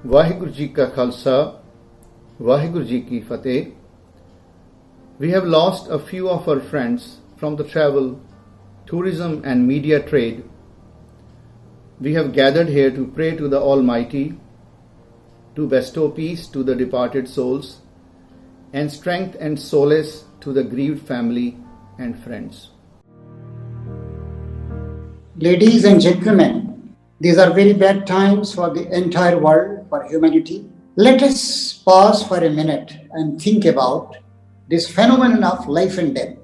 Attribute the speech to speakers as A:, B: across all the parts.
A: Vaheguru Ji Ka Khalsa, Vaheguru Ji Ki Fateh. We have lost a few of our friends from the travel, tourism and media trade. We have gathered here to pray to the Almighty, to bestow peace to the departed souls, and strength and solace to the grieved family and friends.
B: Ladies and gentlemen, these are very bad times for the entire world, for humanity. Let us pause for a minute and think about this phenomenon of life and death.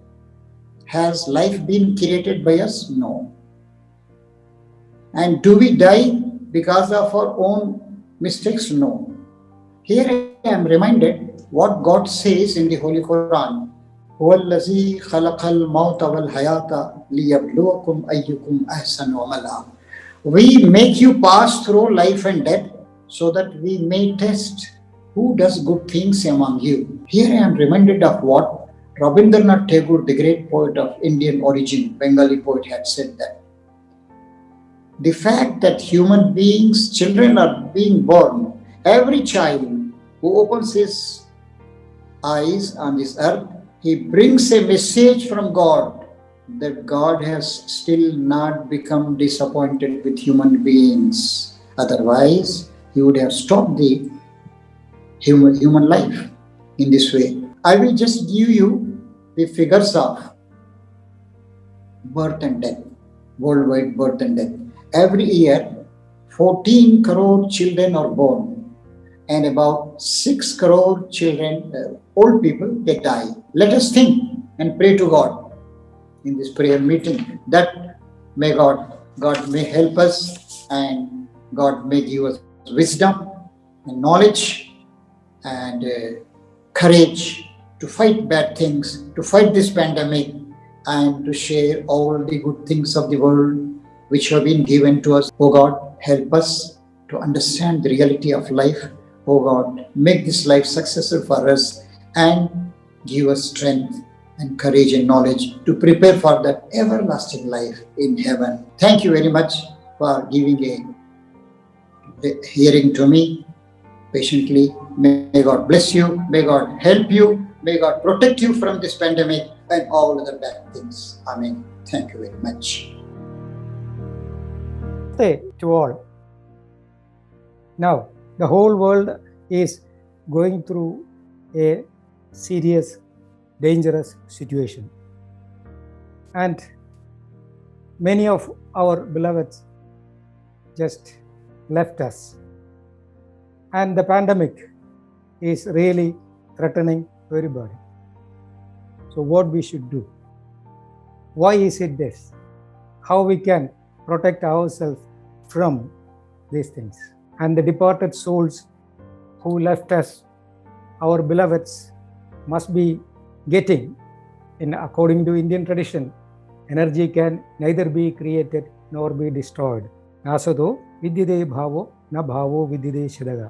B: Has life been created by us? No. And do we die because of our own mistakes? No. Here I am reminded what God says in the Holy Quran. هو الذي خلق الموت والحياة ليبلوكم أيكم أحسن عملا. We make you pass through life and death so that we may test who does good things among you. Here I am reminded of what Rabindranath Tagore, the great poet of Indian origin, Bengali poet, had said that the fact that human beings, children are being born, every child who opens his eyes on this earth, he brings a message from God that God has still not become disappointed with human beings. Otherwise, he would have stopped the human life in this way. I will just give you the figures of birth and death, worldwide birth and death. Every year, 14 crore children are born, and about 6 crore children, old people, they die. Let us think and pray to God in this prayer meeting that may God may help us, and God may give us wisdom and knowledge and courage to fight bad things, to fight this pandemic, and to share all the good things of the world which have been given to us. Oh God, help us to understand the reality of life. Oh God, make this life successful for us and give us strength and courage and knowledge to prepare for that everlasting life in heaven. Thank you very much for giving a hearing to me patiently. May God bless you. May God help you. May God protect you from this pandemic and all other bad things. Amen. Thank you very much.
C: To all. Now, the whole world is going through a serious, dangerous situation. And many of our beloveds just left us. And the pandemic is really threatening everybody. So what we should do? Why is it this? How we can protect ourselves from these things? And the departed souls who left us, our beloveds, must be getting, according to Indian tradition, energy can neither be created nor be destroyed. Nasado vidyade bhavo na bhavo vidyade shadaga.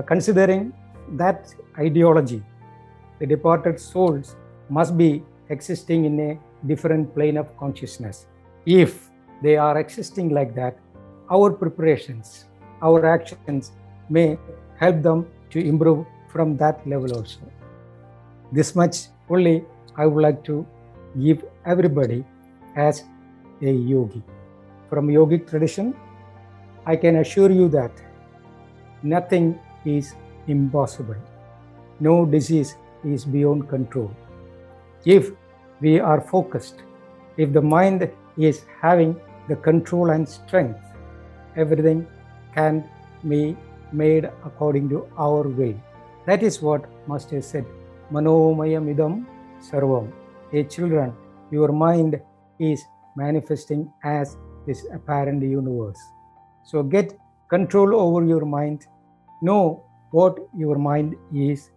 C: Considering that ideology, the departed souls must be existing in a different plane of consciousness. If they are existing like that, our preparations, our actions may help them to improve from that level also. This much only I would like to give everybody as a yogi. From yogic tradition, I can assure you that nothing is impossible. No disease is beyond control. If we are focused, if the mind is having the control and strength, everything can be made according to our way. That is what Master said, Manomayam idam sarvam. Hey children, your mind is manifesting as this apparent universe. So get control over your mind, know what your mind is,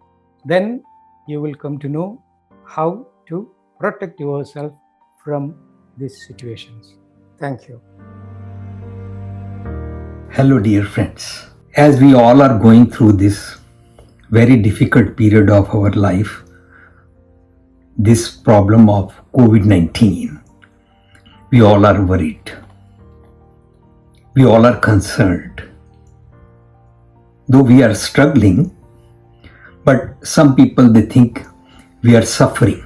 C: then you will come to know how to protect yourself from these situations. Thank you.
D: Hello dear friends. As we all are going through this very difficult period of our life, this problem of COVID-19, we all are worried. We all are concerned. though we are struggling, but some people, they think we are suffering.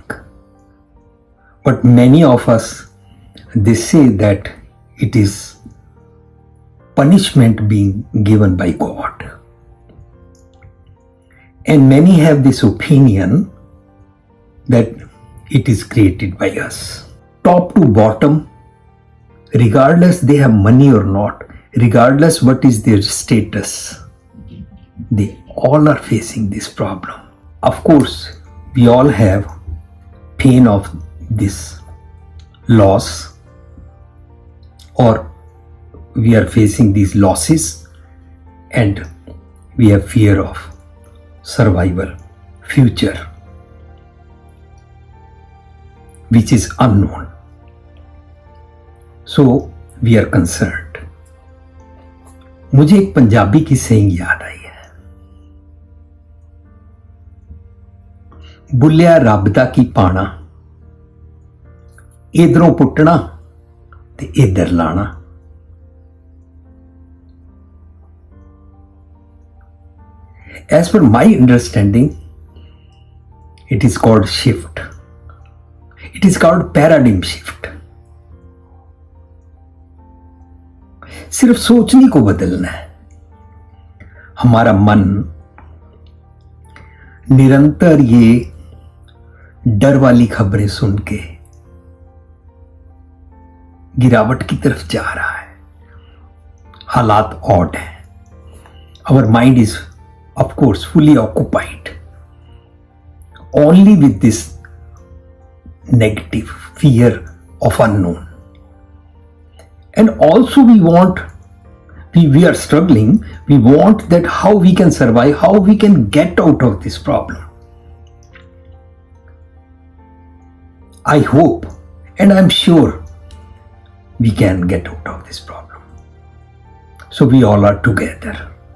D: But many of us, they say that it is punishment being given by God. And many have this opinion that it is created by us. Top to bottom, regardless they have money or not, regardless what is their status, they all are facing this problem. Of course, we all have pain of this loss, or we are facing these losses, and we have fear of survival, future, which is unknown. So we are concerned. मुझे एक पंजाबी की saying याद आई है, बुलिया रब दा की पाना, इधरों पुट्टना ते इधर लाना. As per my understanding, it is called shift. It is called paradigm shift. सिर्फ सोचने को बदलना है. हमारा मन निरंतर ये डर वाली खबरें सुन के गिरावट की तरफ जा रहा है. हालात ऑड है. Our mind is, of course, fully occupied only with this negative fear of unknown. And also we are struggling. We want that how we can survive, how we can get out of this problem. I hope and I'm sure we can get out of this problem. So we all are together.